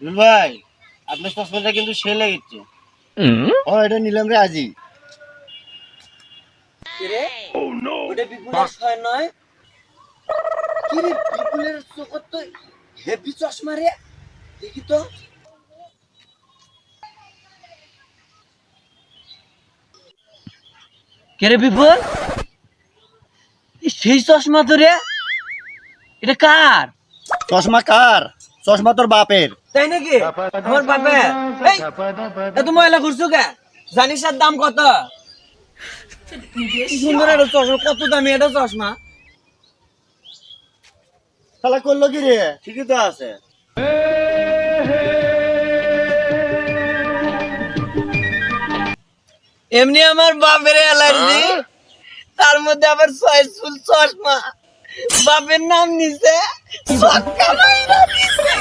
দুল ভাই, আপনার চশমাটা কিন্তু সে লেগেছে। ও এটা নিলাম রে আজি। রে ওটা বিপুলের ছয় নয়। কি রে বিপুলের চোখ তো হেভি চশমা রে, দেখি তো। কে রে বিপুল, সেই চশমা তো রে, এটা কার? চশমা কার? চশমা তোর বাপের। তাই নাকি? আমার বাপের। এই এত ময়লা করছো কে? জানিস এর দাম কত? কি সুন্দর একটা চশমা, কত দামি এটা চশমা। শালা করলো কি রে? ঠিকই তো আছে। এমনি আমার বাপের অ্যালার্জি, তার মধ্যে আবার চয়েসফুল চশমা। বাপের নাম নিছে, ছক্কা মাইরা দিছে।